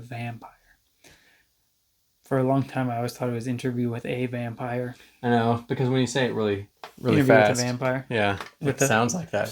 Vampire. For a long time, I always thought it was Interview with a Vampire. I know, because when you say it really Interview fast. with a Vampire. Yeah, it sounds like that.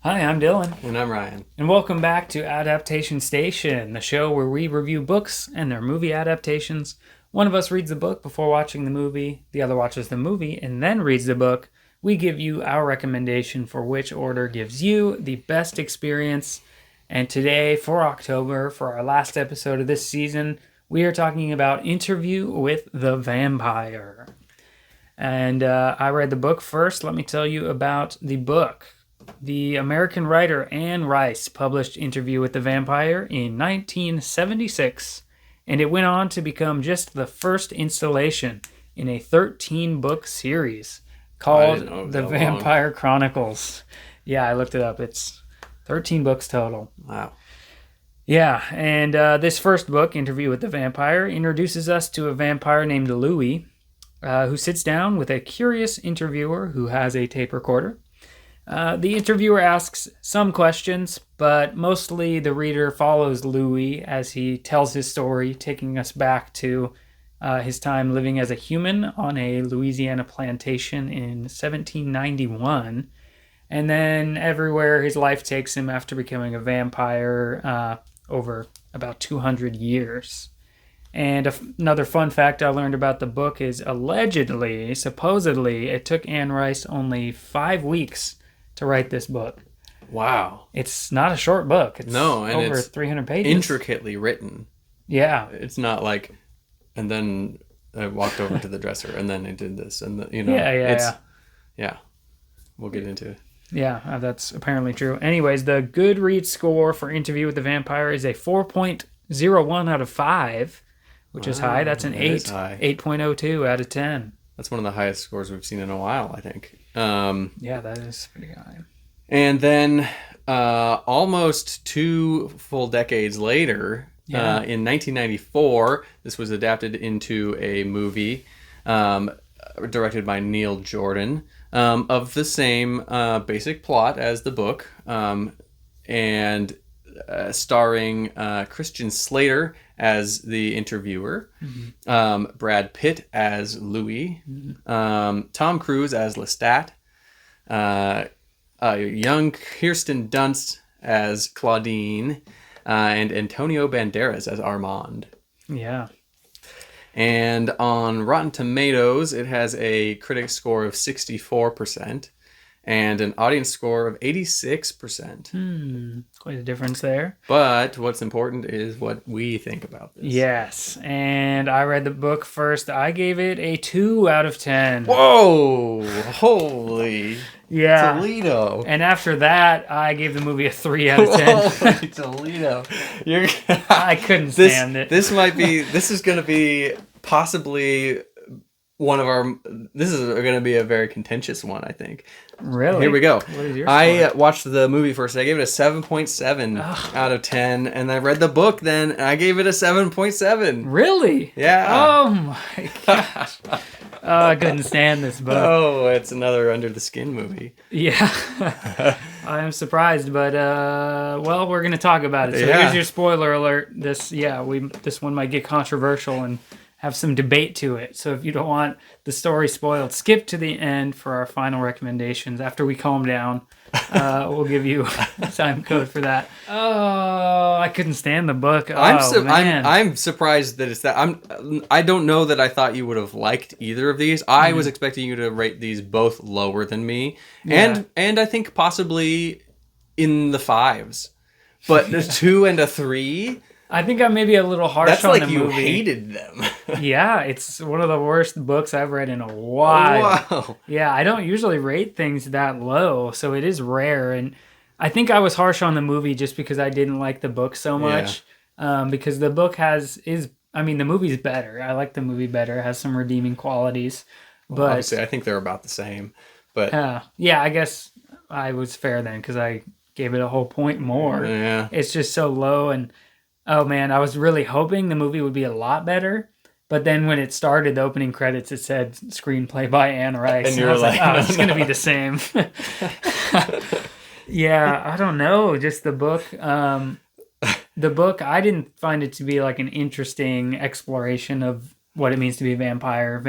Hi, I'm Dillon. And I'm Ryan. And welcome back to Adaptation Station, the show where we review books and their movie adaptations. One of us reads the book before watching the movie, the other watches the movie and then reads the book. We give you our recommendation for which order gives you the best experience. And today, for October, for our last episode of this season, we are talking about Interview with the Vampire. And I read the book first. Let me tell you about the book. The American writer Anne Rice published Interview with the Vampire in 1976, and it went on to become just the first installation in a 13-book series called The Vampire Chronicles. Yeah, I looked it up. It's 13 books total. Wow. Yeah, and this first book, Interview with the Vampire, introduces us to a vampire named Louis, who sits down with a curious interviewer who has a tape recorder. The interviewer asks some questions, but mostly the reader follows Louis as he tells his story, taking us back to his time living as a human on a Louisiana plantation in 1791, and then everywhere his life takes him after becoming a vampire over about 200 years. And another fun fact I learned about the book is supposedly, it took Anne Rice only 5 weeks to write this book. Wow. It's not a short book. It's over it's 300 pages. Intricately written. Yeah. It's not like, and then I walked over to the dresser, and then I did this, and Yeah. We'll get into it. Yeah, that's apparently true. Anyways, the Goodreads score for Interview with the Vampire is a 4.01 out of 5, which is high. That's an 8.02 out of 10. That's one of the highest scores we've seen in a while, I think. Yeah, that is pretty high. And then almost 2 full decades later, in 1994, this was adapted into a movie directed by Neil Jordan of the same basic plot as the book, and starring Christian Slater as the interviewer, Brad Pitt as Louis, Tom Cruise as Lestat, young Kirsten Dunst as Claudine, and Antonio Banderas as Armand. Yeah. And on Rotten Tomatoes, it has a critic score of 64%. And an audience score of 86%. Quite a difference there. But what's important is what we think about this. Yes, and I read the book first. I gave it a 2 out of 10. Whoa! Holy Toledo. And after that, I gave the movie a 3 out of 10. Holy Toledo. I couldn't stand it. This is going to be possibly this is going to be a very contentious one, I think. Really? Here we go. What is your I score? watched the movie first. I gave it a 7.7 out of 10. And I read the book then, and I gave it a 7.7. Really? Yeah. Oh my gosh. I couldn't stand this book. Oh, it's another under the skin movie. Yeah. I am surprised, but well, we're going to talk about it. So here's your spoiler alert. This one might get controversial and have some debate to it. So if you don't want the story spoiled, skip to the end for our final recommendations. After we calm down, we'll give you a time code for that. Oh, I couldn't stand the book. I'm surprised that it's that. I don't know that I thought you would have liked either of these. I was expecting you to rate these both lower than me, and I think possibly in the 5s, but the 2 and a 3. I think I'm maybe a little harsh That's on like the you movie. hated them. Yeah, it's one of the worst books I've read in a while. Wow. Yeah, I don't usually rate things that low, so it is rare. And I think I was harsh on the movie just because I didn't like the book so much. Because the book the movie's better. I like the movie better. It has some redeeming qualities. But obviously, I think they're about the same. But yeah, I guess I was fair then because I gave it a whole point more. Yeah. It's just so low, and oh man, I was really hoping the movie would be a lot better. But then when it started, the opening credits, it said screenplay by Anne Rice. And you were like, oh, it's going to be the same. Yeah, I don't know. Just the book. The book, I didn't find it to be like an interesting exploration of what it means to be a vampire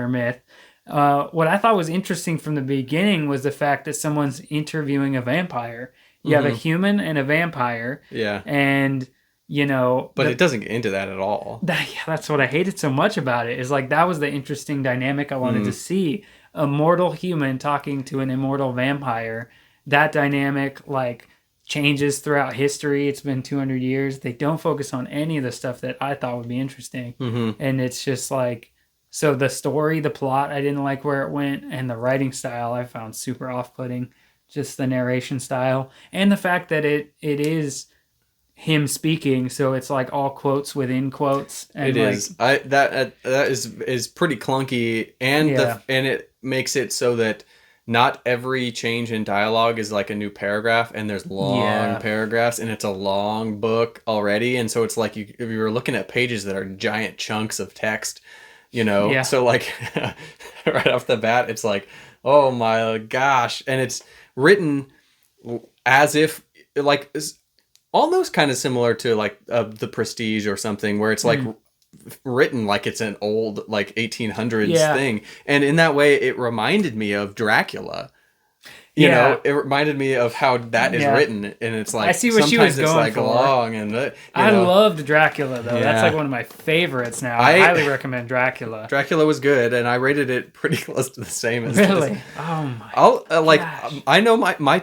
myth. What I thought was interesting from the beginning was the fact that someone's interviewing a vampire. You have a human and a vampire, Yeah. and But it doesn't get into that at all. that's what I hated so much about it. Is like that was the interesting dynamic I wanted to see: a mortal human talking to an immortal vampire. That dynamic, like, changes throughout history. It's been 200 years. They don't focus on any of the stuff that I thought would be interesting. And it's just like, so the story, the plot, I didn't like where it went, and the writing style I found super off-putting. Just the narration style, and the fact that it is him speaking, so it's like all quotes within quotes. And it is. That is pretty clunky, and and it makes it so that not every change in dialogue is like a new paragraph, and there's long paragraphs, and it's a long book already, and so it's like if you were looking at pages that are giant chunks of text, so like right off the bat, it's like, oh my gosh, and it's written as if like almost kind of similar to like The Prestige or something, where it's like written like it's an old like 1800s thing, and in that way it reminded me of Dracula. You know, it reminded me of how that is written, and it's like, I see what she was going like for. Long and I loved Dracula though. That's like one of my favorites now. I highly recommend Dracula. Dracula was good, and I rated it pretty close to the same as really. This. Oh my! Gosh. I know my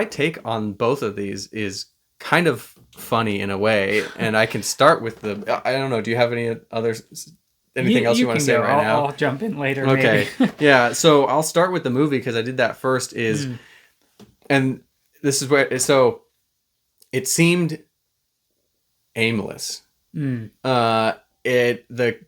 take on both of these is kind of funny in a way, and I can start with I don't know. Do you have anything else you want to say right now? I'll jump in later. Okay. Yeah. So I'll start with the movie because I did that first. And this is where it seemed aimless. The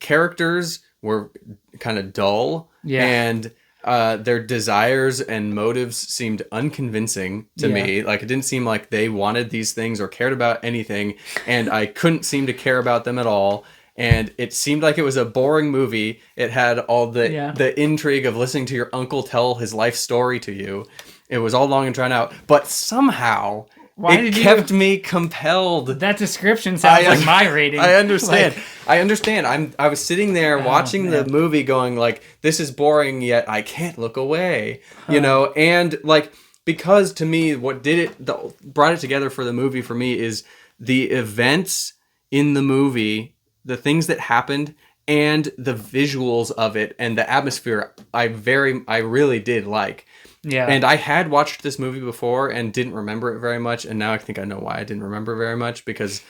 characters were kind of dull, and their desires and motives seemed unconvincing to me. Like, it didn't seem like they wanted these things or cared about anything, and I couldn't seem to care about them at all. And it seemed like it was a boring movie. It had all the intrigue of listening to your uncle tell his life story to you. It was all long and drawn out, but somehow it kept me compelled. That description sounds like my rating. I understand. I was sitting there watching the movie going like, this is boring, yet I can't look away, and like, because to me, what brought it together for the movie for me is the events in the movie, the things that happened, and the visuals of it and the atmosphere. I really did like. Yeah. And I had watched this movie before and didn't remember it very much, and now I think I know why I didn't remember very much, because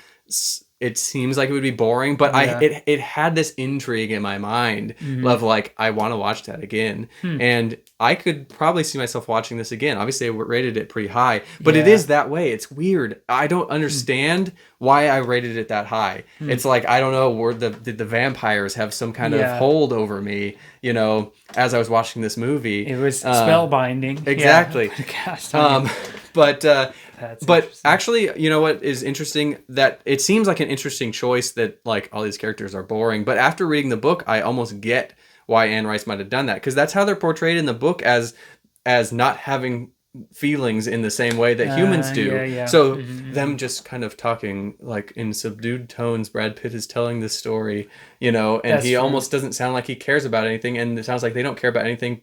it seems like it would be boring, but it had this intrigue in my mind of like, I want to watch that again. And I could probably see myself watching this again. Obviously I rated it pretty high, but it is that way. It's weird. I don't understand why I rated it that high. It's like, I don't know, did the vampires have some kind of hold over me, as I was watching this movie. It was spellbinding. Exactly. But actually, you know what is interesting? That it seems like an interesting choice that like all these characters are boring. But after reading the book, I almost get why Anne Rice might have done that, because that's how they're portrayed in the book, as not having feelings in the same way that humans do. So them just kind of talking like in subdued tones. Brad Pitt is telling this story, and he almost doesn't sound like he cares about anything, and it sounds like they don't care about anything,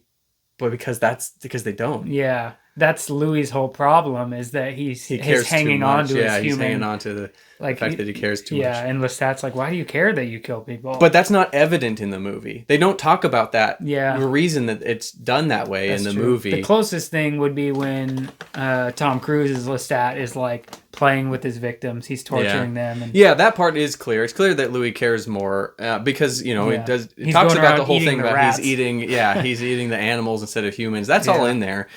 but because they don't. Yeah. That's Louis' whole problem, is that he's hanging on to his human. He's hanging on to the fact that he cares too much. Yeah, and Lestat's like, why do you care that you kill people? But that's not evident in the movie. They don't talk about that. Yeah. The reason that it's done that way in the movie. The closest thing would be when Tom Cruise's Lestat is like playing with his victims. He's torturing them. And that part is clear. It's clear that Louis cares more because, it talks about the whole thing about he's eating the animals instead of humans. That's all in there.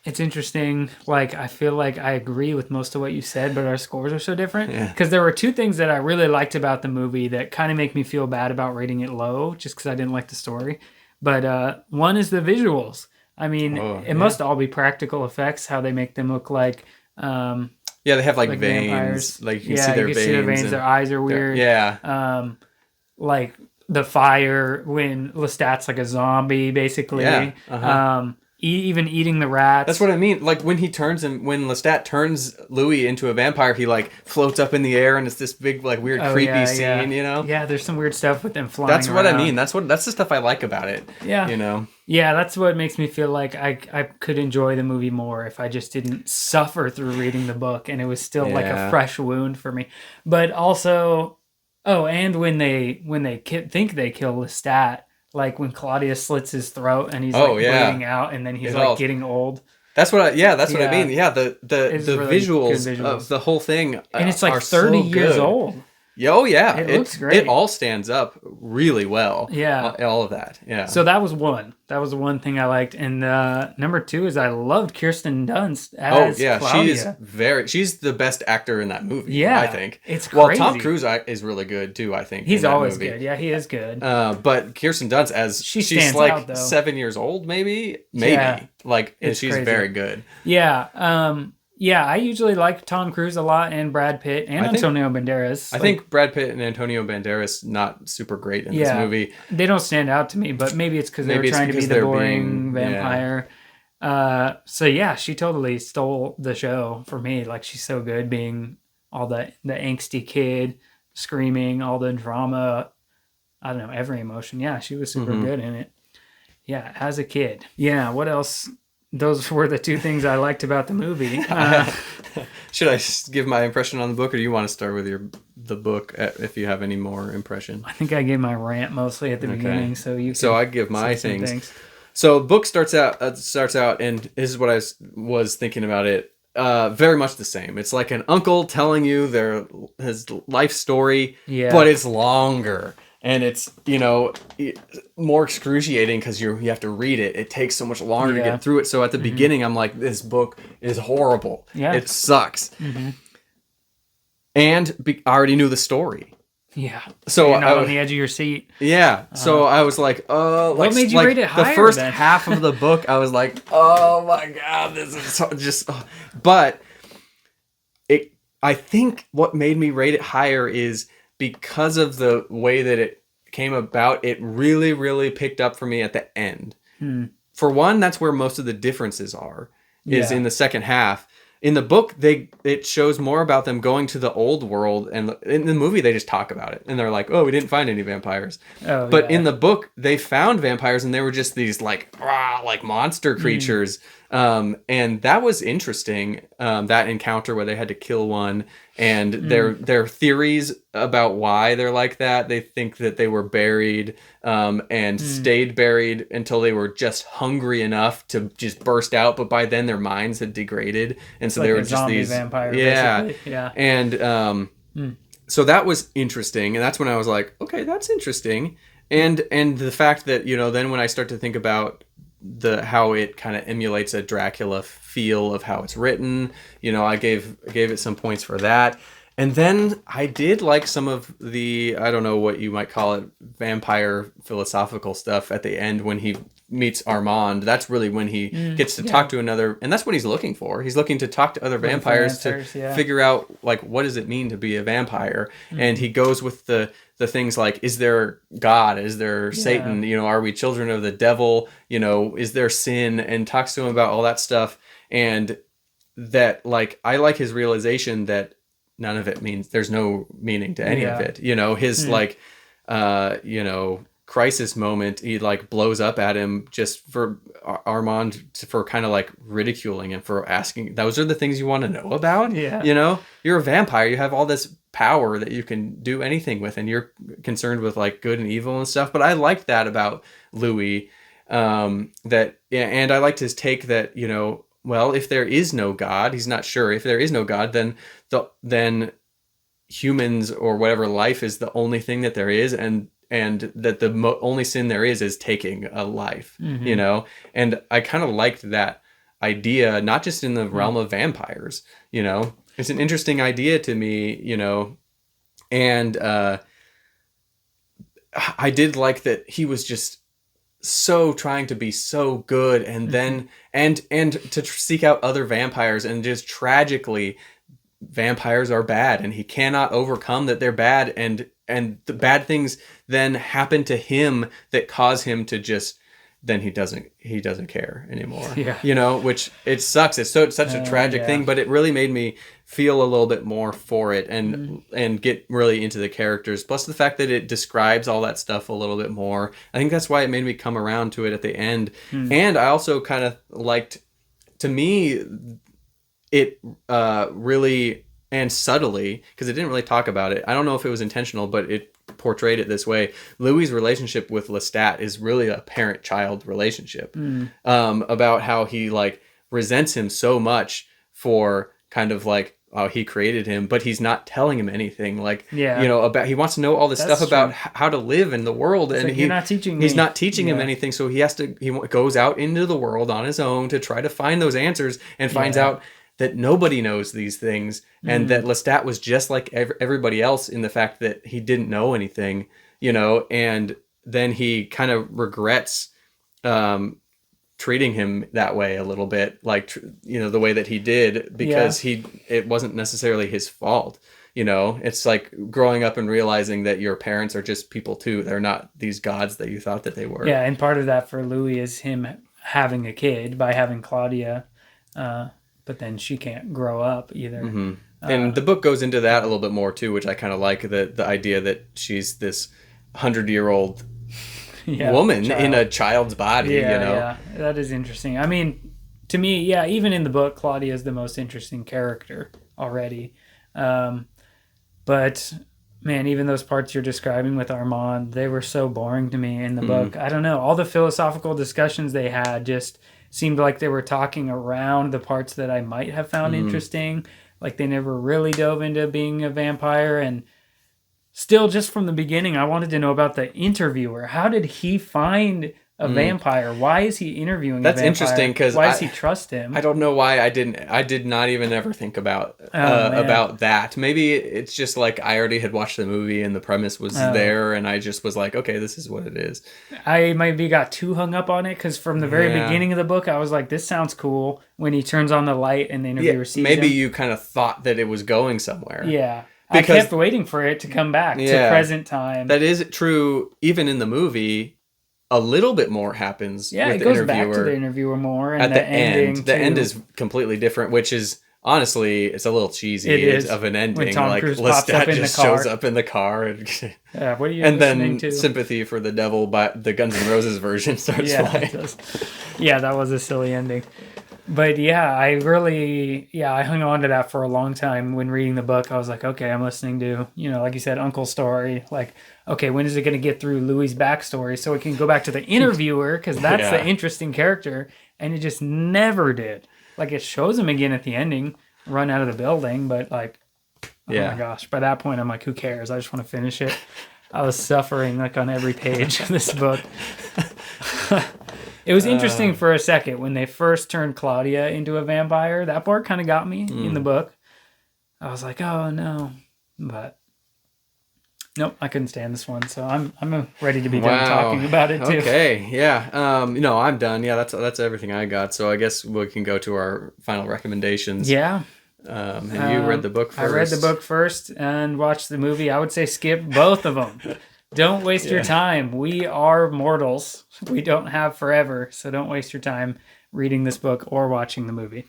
It's interesting. Like, I feel like I agree with most of what you said, but our scores are so different. Because there were two things that I really liked about the movie that kind of make me feel bad about rating it low, just because I didn't like the story. But one is the visuals. I mean, it must all be practical effects, how they make them look like. They have like veins. Vampires. Like you can see their veins. See their veins. Their eyes are weird. Like the fire when Lestat's like a zombie, basically. even eating the rats. That's what I mean. Like when when Lestat turns Louis into a vampire, he like floats up in the air and it's this big like weird creepy scene, you know? Yeah, there's some weird stuff with them flying That's what around. I mean. That's the stuff I like about it. Yeah. You know? Yeah, that's what makes me feel like I could enjoy the movie more if I just didn't suffer through reading the book and it was still like a fresh wound for me. But also, and when they think they kill Lestat, like when Claudius slits his throat and he's bleeding out and then he's getting old. That's what I mean. Yeah, the really visuals of the whole thing and it's like 30 years old. Oh yeah, it looks great. It all stands up really well. Yeah, all of that. Yeah. So that was one. That was the one thing I liked. And number 2 is I loved Kirsten Dunst as Claudia. She's the best actor in that movie. Yeah, I think it's crazy. Well, Tom Cruise is really good too. I think he's always good. Yeah, he is good. But Kirsten Dunst as she's like out, 7 years old, maybe. Yeah. Like, and she's crazy. Very good. Yeah. Yeah, I usually like Tom Cruise a lot and Brad Pitt and Antonio Banderas. I think Brad Pitt and Antonio Banderas not super great in this movie. They don't stand out to me, but maybe it's because they were trying to be the boring vampire. Yeah. So yeah, she totally stole the show for me. Like she's so good being all the angsty kid, screaming, all the drama. I don't know, every emotion. Yeah, she was super good in it. Yeah, as a kid. Yeah, what else? Those were the 2 things I liked about the movie. Should I give my impression on the book, or do you want to start with the book if you have any more impression? I think I gave my rant mostly at the beginning, so you. So I give my things. So the book starts out, and this is what I was thinking about it. Very much the same. It's like an uncle telling you his life story, but it's longer. And it's, more excruciating because you have to read it. It takes so much longer to get through it. So at the beginning, I'm like, this book is horrible. Yeah. It sucks. Mm-hmm. And I already knew the story. Yeah. So you're not on the edge of your seat. Yeah. So I was like, what made you rate it higher? The first half of the book, I was like, oh my God, this is so just. But I think what made me rate it higher is because of the way that it came about, it really, really picked up for me at the end. For one, that's where most of the differences are, is in the second half. In the book, it shows more about them going to the old world, and in the movie, they just talk about it. And they're like, oh, we didn't find any vampires. But in the book, they found vampires, and they were just these like monster creatures. And that was interesting, that encounter where they had to kill one, and their theories about why they're like that. They think that they were buried and stayed buried until they were just hungry enough to just burst out, but by then their minds had degraded, and so they were just these vampire, basically. Yeah. And so that was interesting, and that's when I was like, okay, that's interesting. And the fact that, then when I start to think about how it kind of emulates a Dracula feel of how it's written, I gave it some points for that. And then I did like some of the, I don't know what you might call it, vampire philosophical stuff at the end when he meets Armand. That's really when he gets to talk to another, and that's what he's looking for. He's looking to talk to other vampires to figure out, like, what does it mean to be a vampire? And he goes with the things like, is there God? Is there Satan? Are we children of the devil? Is there sin? And talks to him about all that stuff. And that, like, I like his realization that none of it means, there's no meaning to any of it. His crisis moment, he like blows up at him just for Armand, for kind of like ridiculing him for asking, those are the things you want to know about? You're a vampire, you have all this power that you can do anything with, and you're concerned with like good and evil and stuff. But I liked that about Louis, and I liked his take that, well, if there is no God, he's not sure. If there is no God, then humans or whatever life is the only thing that there is, and that the only sin there is taking a life, And I kind of liked that idea, not just in the realm of vampires, It's an interesting idea to me, and I did like that he was just so trying to be so good, and then and to seek out other vampires, and just tragically vampires are bad, and he cannot overcome that they're bad, and the bad things then happen to him that cause him to just then he doesn't care anymore. Yeah. You know, which it sucks. It's such a tragic thing, but it really made me feel a little bit more for it and get really into the characters. Plus the fact that it describes all that stuff a little bit more. I think that's why it made me come around to it at the end. And I also kind of liked, to me, it really, and subtly, because it didn't really talk about it. I don't know if it was intentional, but it portrayed it this way. Louis's relationship with Lestat is really a parent-child relationship, about how he like resents him so much for kind of like how he created him, but he's not telling him anything. Like, you know, about, he wants to know all this stuff about how to live in the world, and like, you're not teaching me. He's not teaching him anything, so he goes out into the world on his own to try to find those answers, and finds out that nobody knows these things, and that Lestat was just like everybody else in the fact that he didn't know anything, you know, and then he kind of regrets treating him that way a little bit, like, you know, the way that he did, because it wasn't necessarily his fault. You know, it's like growing up and realizing that your parents are just people too. They're not these gods that you thought that they were. Yeah, and part of that for Louis is him having a kid by having Claudia, but then she can't grow up either. And the book goes into that a little bit more too, which I kind of like, the idea that she's this 100-year-old woman in a child's body. You know, that is interesting. I mean, to me, even in the book, Claudia is the most interesting character already. But man, even those parts you're describing with Armand, they were so boring to me in the book. I don't know. All the philosophical discussions they had just seemed like they were talking around the parts that I might have found interesting. Like they never really dove into being a vampire. And still, just from the beginning, I wanted to know about the interviewer. How did he find a vampire? Why is he interviewing a vampire? That's interesting, because why does he trust him? I don't know why I did not even ever think about that. Maybe it's just like I already had watched the movie and the premise was there, and I just was like, okay, this is what it is. I maybe got too hung up on it, because from the very beginning of the book, I was like, this sounds cool. When he turns on the light and the interviewer sees maybe him. You kind of thought that it was going somewhere. Yeah. Because I kept waiting for it to come back to present time. That is true. Even in the movie, a little bit more happens. Yeah, with it goes the interviewer back to the interviewer more. And at the end. Too. The end is completely different, which is honestly, it's a little cheesy. It is of an ending. when Tom like Cruise pops Lestat up in just the car. shows up in the car, and what are you and listening then to? Sympathy for the Devil by the Guns N' Roses version starts playing. That was a silly ending. But I hung on to that for a long time when reading the book. I was like, okay, I'm listening to, like you said, Uncle's story. Like, okay, when is it going to get through Louis' backstory so it can go back to the interviewer? Because that's the interesting character. And it just never did. Like, it shows him again at the ending, run out of the building. But like, oh my gosh, by that point, I'm like, who cares? I just want to finish it. I was suffering like on every page of this book. It was interesting for a second when they first turned Claudia into a vampire. That part kind of got me in the book. I was like, oh no. But nope, I couldn't stand this one. So I'm ready to be done talking about it too. Okay, yeah. No, I'm done. Yeah, that's everything I got. So I guess we can go to our final recommendations. Yeah. And you read the book first. I read the book first and watched the movie. I would say skip both of them. Don't waste your time. We are mortals. We don't have forever, so don't waste your time reading this book or watching the movie.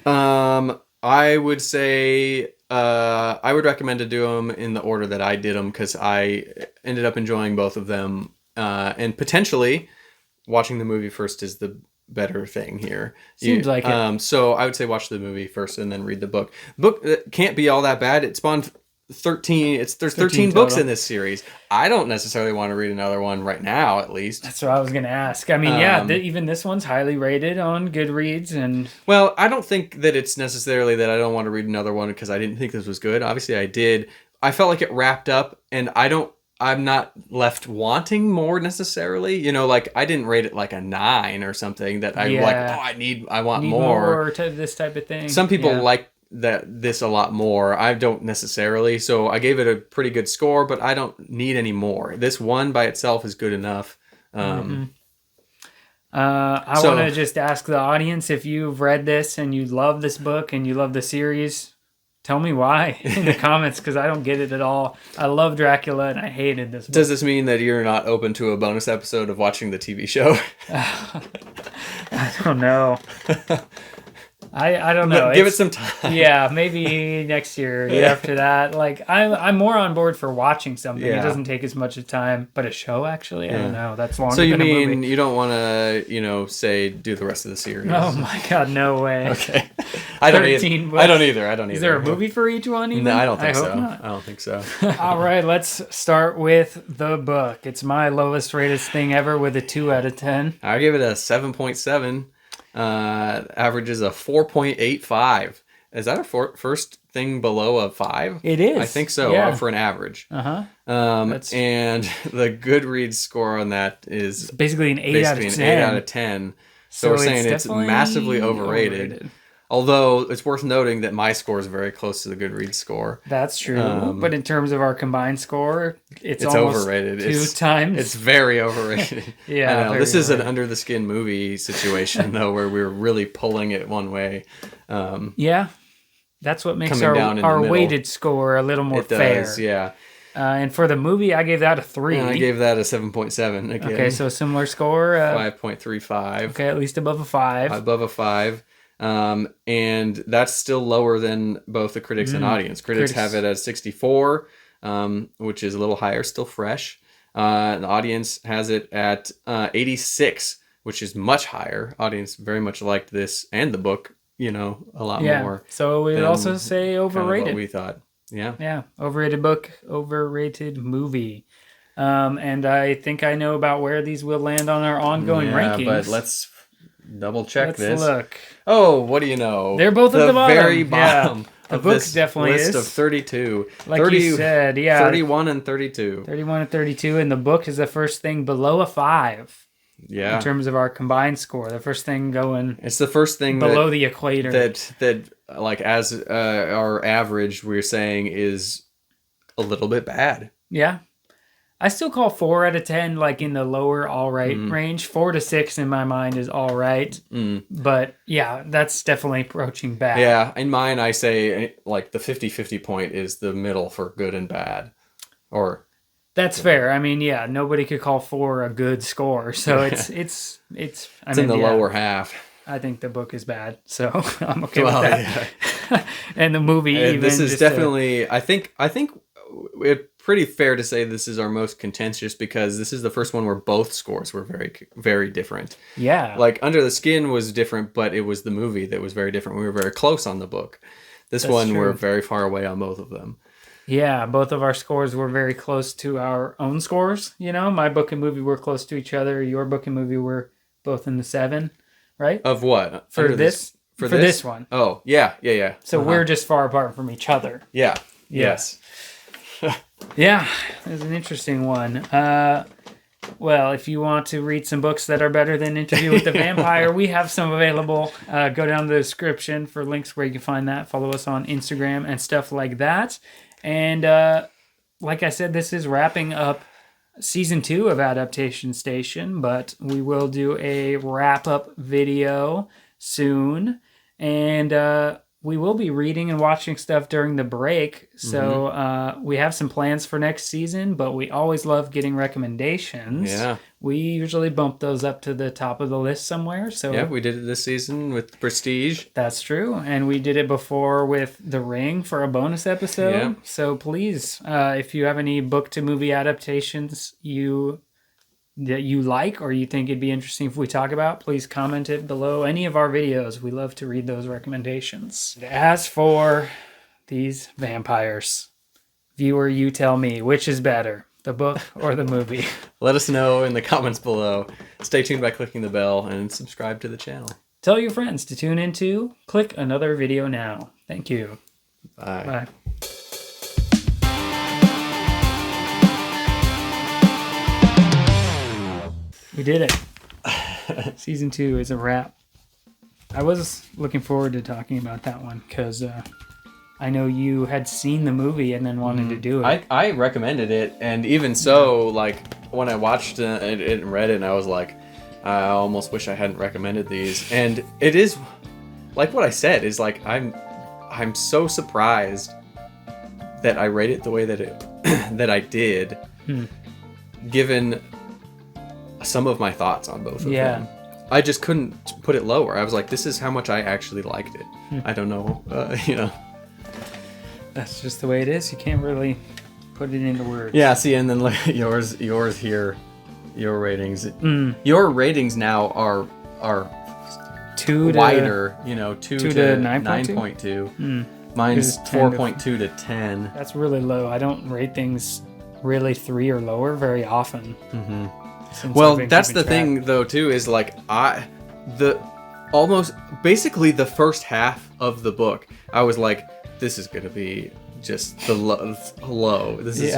I would say I would recommend to do them in the order that I did them, because I ended up enjoying both of them, and potentially watching the movie first is the better thing here. Seems like it. So I would say watch the movie first and then read the book. The book can't be all that bad. It spawned 13. There's 13 books in this series. I don't necessarily want to read another one right now, at least. That's what I was going to ask. I mean, even this one's highly rated on Goodreads. And well, I don't think that it's necessarily that I don't want to read another one because I didn't think this was good. Obviously, I did. I felt like it wrapped up, and I'm not left wanting more necessarily. Like I didn't rate it like a 9 or something that I I want more. This type of thing. Some people like this a lot more. I don't necessarily. So I gave it a pretty good score, but I don't need any more. This one by itself is good enough. I want to just ask the audience, if you've read this and you love this book and you love the series, Tell me why in the comments, because I don't get it at all. I love Dracula and I hated this book. Does this mean that you're not open to a bonus episode of watching the TV show? I don't know. I don't know. Give it some time. Yeah, maybe next year, year after that. Like I'm more on board for watching something. Yeah. It doesn't take as much time, but a show actually, I don't know. That's longer. So you than a mean movie. you don't want to, say do the rest of the series? Oh my God, no way. Okay. I don't either. I don't either. Is there a movie for each one? Even? No, I don't think so. Hope not. I don't think so. All right, let's start with the book. It's my lowest rated thing ever with a 2 out of 10. I give it a 7.7. Averages a 4.85. Is that our first thing below a 5? It is. I think so. Yeah. For an average. Uh-huh. And the Goodreads score on that is basically an 8 out of 10. 8 out of 10. So we're saying it's massively overrated. Although it's worth noting that my score is very close to the Goodreads score. That's true. But in terms of our combined score, it's almost overrated. Two times. It's very overrated. Yeah. I know. This is an under the skin movie situation though, where we're really pulling it one way. Yeah. That's what makes Coming our weighted score a little more fair. Does, yeah. And for the movie, I gave that a 3. And I gave that a 7.7 again. Okay, so a similar score. 5.35. Okay, at least above a 5. Above a 5. And that's still lower than both the critics and audience. Critics have it at 64, which is a little higher, still fresh. The audience has it at 86, which is much higher. Audience very much liked this and the book, a lot more. So we would also say overrated. What we thought. Yeah. Yeah. Overrated book, overrated movie. And I think I know about where these will land on our ongoing rankings. But let's double check this. Let's look. Oh, what do you know? They're both at the bottom. Very bottom. Yeah. The of book this definitely list is. of 32. Like you said, yeah. 31 and 32. 31 and 32, and the book is the first thing below a 5. Yeah. In terms of our combined score, the first thing going. It's the first thing below the equator. That like as our average, we're saying is a little bit bad. Yeah. I still call 4 out of 10 like in the lower all right range. 4 to 6 in my mind is all right. But yeah, that's definitely approaching bad. Yeah, in mine I say like the 50-50 point is the middle for good and bad. Or that's fair. I mean, yeah, nobody could call 4 a good score. So it's in the lower half. I think the book is bad. So I'm okay with that. Yeah. And the movie even this is definitely I think it's pretty fair to say this is our most contentious because this is the first one where both scores were very, very different. Yeah. Like Under the Skin was different, but it was the movie that was very different. We were very close on the book. That's true. We're very far away on both of them. Yeah, both of our scores were very close to our own scores. My book and movie were close to each other. Your book and movie were both in the 7, right? Of what? For this one. Oh, yeah. So we're just far apart from each other. Yeah. Yes. Yeah, it's an interesting one. Well, if you want to read some books that are better than Interview with the Vampire, we have some available. Go down the description for links where you can find that. Follow us on Instagram and stuff like that. And like I said, this is wrapping up season 2 of Adaptation Station, but we will do a wrap-up video soon. And we will be reading and watching stuff during the break. So we have some plans for next season, but we always love getting recommendations. Yeah. We usually bump those up to the top of the list somewhere. So yeah, we did it this season with Prestige. That's true. And we did it before with The Ring for a bonus episode. Yeah. So please, if you have any book to movie adaptations that you like or you think it'd be interesting if we talk about, please comment it below any of our videos. We love to read those recommendations. As for these vampires, viewer, you tell me, which is better, the book or the movie? Let us know in the comments below. Stay tuned by clicking the bell and subscribe to the channel. Tell your friends to tune into Click Another Video Now. Thank you. Bye. Bye. We did it. Season 2 is a wrap. I was looking forward to talking about that one because I know you had seen the movie and then wanted to do it. I recommended it, and even so, like when I watched it and read it, and I was like, I almost wish I hadn't recommended these. And it is like what I said is like I'm so surprised that I rate it the way that that I did, given some of my thoughts on both of them. I just couldn't put it lower. I was like, this is how much I actually liked it. I don't know, That's just the way it is. You can't really put it into words. Yeah, see, and then look at yours here, your ratings. Your ratings now are 2 to wider, 2 to 9.2? 9.2. Mine's 4.2 to 10. That's really low. I don't rate things really 3 or lower very often. Well, that's the thing, though, too, is like basically the first half of the book, I was like, this is gonna be just the low. This is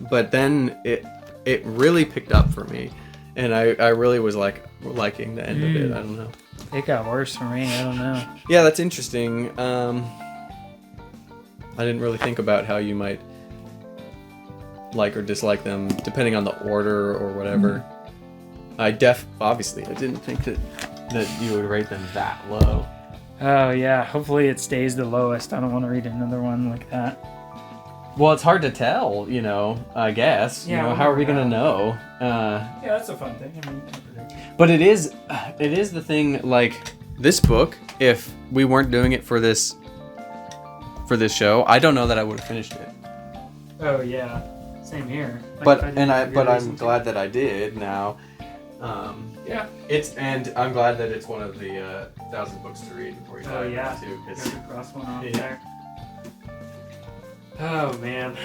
but then it really picked up for me, and I really was like liking the end of it. I don't know. It got worse for me. I don't know. Yeah, that's interesting. I didn't really think about how you might like or dislike them depending on the order or whatever. Obviously I didn't think that you would rate them that low. Oh yeah, hopefully it stays the lowest. I don't want to read another one like that. Well, it's hard to tell, I guess. Yeah, how are we gonna know? Yeah, that's a fun thing. I mean, you can't predict. But it is the thing, like, this book, if we weren't doing it for this show, I don't know that I would have finished it. Oh yeah. Same here. But I'm glad that I did now. Yeah. And I'm glad that it's one of the 1,000 books to read before you die. Oh yeah. Too, Got to cross one off Yeah. there. Oh man.